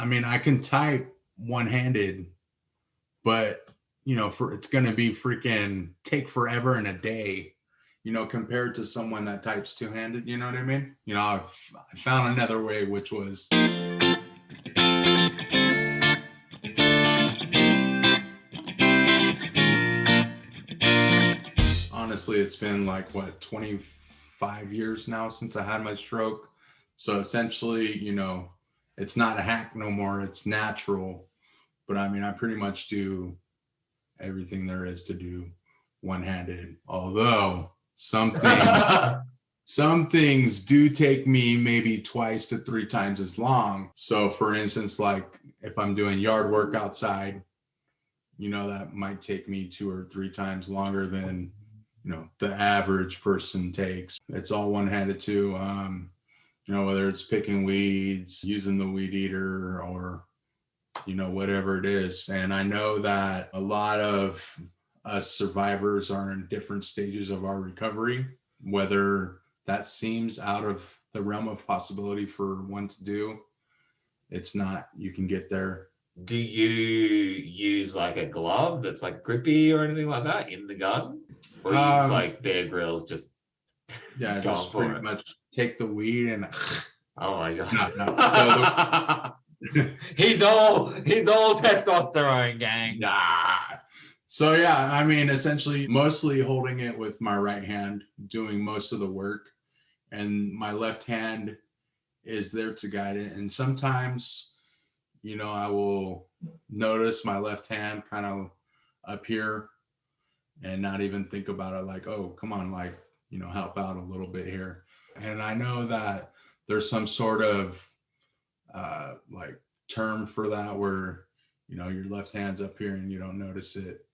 I mean, I can type one-handed, but it's going to be freaking take forever in a day, compared to someone that types two-handed. You know what I mean? I found another way, which was honestly, it's been like what, 25 years now since I had my stroke. So essentially, it's not a hack no more. It's natural. But I mean, I pretty much do everything there is to do one-handed. Although some things do take me maybe twice to three times as long. So for instance, like if I'm doing yard work outside, that might take me 2 or 3 times longer than the average person takes. It's all one-handed too. Whether it's picking weeds, using the weed eater, or whatever it is. And I know that a lot of us survivors are in different stages of our recovery, whether that seems out of the realm of possibility for one to do. It's not. You can get there. Do you use like a glove that's like grippy or anything like that in the garden? Or you use like Bear Grylls just just pretty much take the weed and oh my god. No. He's all testosterone, gang. Nah. So yeah, I mean, essentially mostly holding it with my right hand, doing most of the work, and my left hand is there to guide it. And sometimes I will notice my left hand kind of up here and not even think about it, like, oh, come on, like, help out a little bit here. And I know that there's some sort of like term for that where, your left hand's up here and you don't notice it.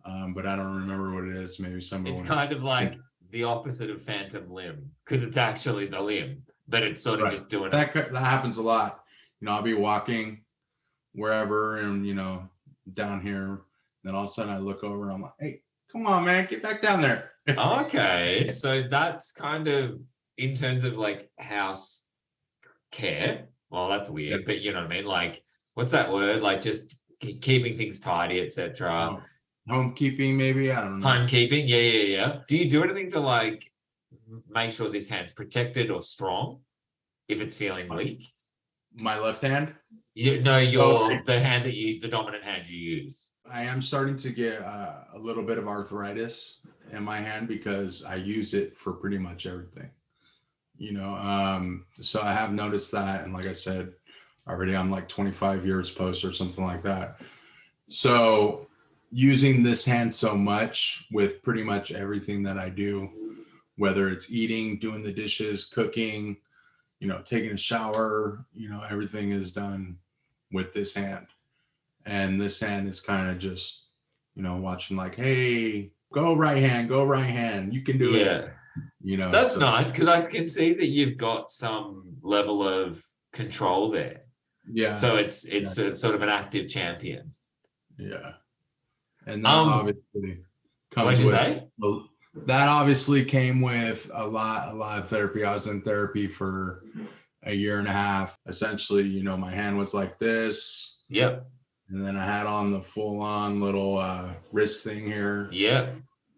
But I don't remember what it is. Maybe somebody. It's kind of like the opposite of phantom limb, because it's actually the limb, but it's sort of just doing that. That happens a lot. I'll be walking wherever and, down here. Then all of a sudden I look over and I'm like, hey, come on, man, get back down there. Okay. So that's kind of in terms of like house care. Well, that's weird, but you know what I mean? Like, what's that word? Like just keeping things tidy, etc. Homekeeping, maybe? I don't know. Homekeeping, yeah. Do you do anything to like make sure this hand's protected or strong if it's feeling weak? My left hand? The hand the dominant hand you use. I am starting to get a little bit of arthritis in my hand because I use it for pretty much everything. So I have noticed that, and like I said already, I'm like 25 years post or something like that. So using this hand so much with pretty much everything that I do, whether it's eating, doing the dishes, cooking, taking a shower, everything is done with this hand. And this hand is kind of just, watching like, hey, go right hand, you can do it. That's nice, because I can see that you've got some level of control there. Yeah. So it's a sort of an active champion. Yeah. And that obviously comes What'd you say? That obviously came with a lot of therapy. I was in therapy for a year and a half. Essentially, my hand was like this. Yep. And then I had on the full-on little wrist thing here. Yep.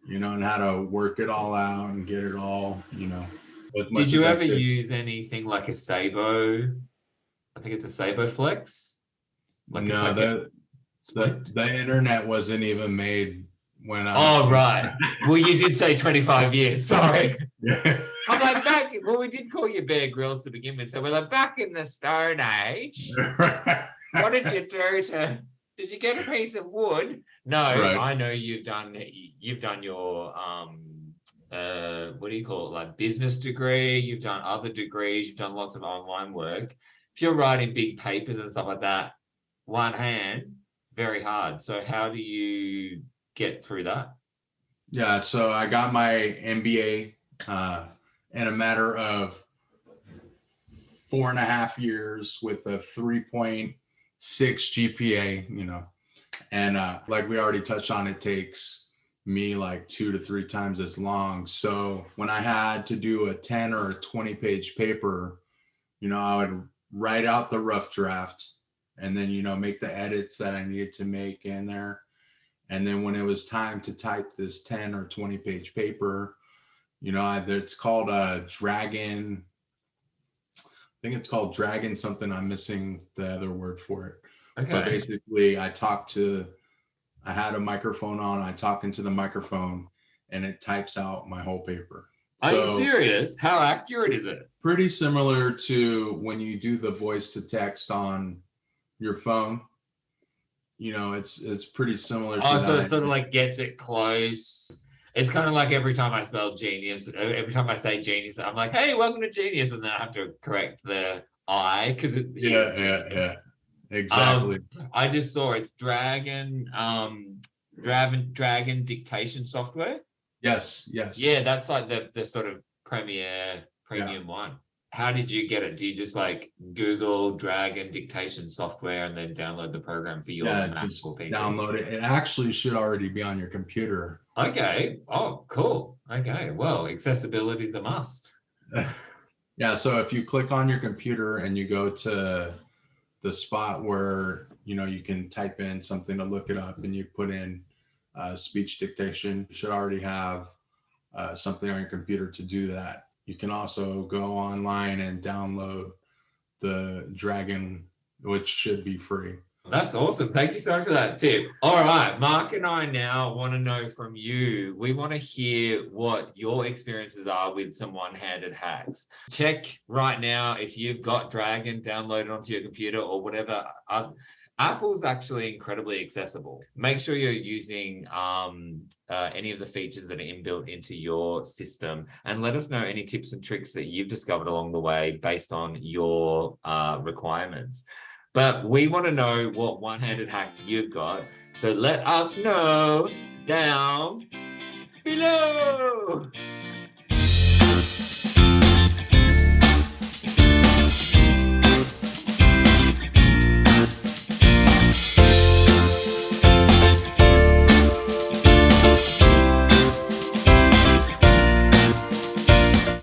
And how to work it all out and get it all, Did you ever use anything like a Sabo? I think it's a Sabo Flex. No, the internet wasn't even made when I. Oh right. Well, you did say 25 years. Sorry. I'm like we did call you Bear Grylls to begin with, so we're like back in the Stone Age. What did you do did you get a piece of wood? No, right. I know you've done your what do you call it, like business degree, you've done other degrees, you've done lots of online work. If you're writing big papers and stuff like that, one hand, very hard. So how do you get through that? Yeah, so I got my MBA in a matter of 4.5 years with a 3.6 GPA, and like we already touched on, it takes me like 2 to 3 times as long. So when I had to do a 10 or a 20 page paper, I would write out the rough draft, and then, you know, make the edits that I needed to make in there. And then when it was time to type this 10 or 20 page paper, you know, it's called a Dragon. I think it's called Dragon something. I'm missing the other word for it. Okay. But basically, I had a microphone on, I talk into the microphone, and it types out my whole paper. Are you serious? How accurate is it? Pretty similar to when you do the voice to text on your phone. You know, it's pretty similar to that. So it sort of like gets it close. It's kind of like every time I spell genius, every time I say genius, I'm like, hey, welcome to Genius. And then I have to correct the I because it yeah. Exactly. I just saw it's Dragon dictation software. Yes. Yeah, that's like the sort of premium one. How did you get it? Do you just like Google Dragon dictation software and then download the program for your Mac just or PC? Download it. It actually should already be on your computer. Okay. Oh, cool. Okay. Well, accessibility is a must. Yeah. So if you click on your computer and you go to the spot where, you know, you can type in something to look it up and you put in speech dictation, you should already have something on your computer to do that. You can also go online and download the Dragon, which should be free. That's awesome. Thank you so much for that tip. All right, Mark and I now want to know from you. We want to hear what your experiences are with some one-handed hacks. Check right now if you've got Dragon downloaded onto your computer or whatever. Apple's actually incredibly accessible. Make sure you're using any of the features that are inbuilt into your system, and let us know any tips and tricks that you've discovered along the way based on your requirements. But we want to know what one-handed hacks you've got. So let us know down below.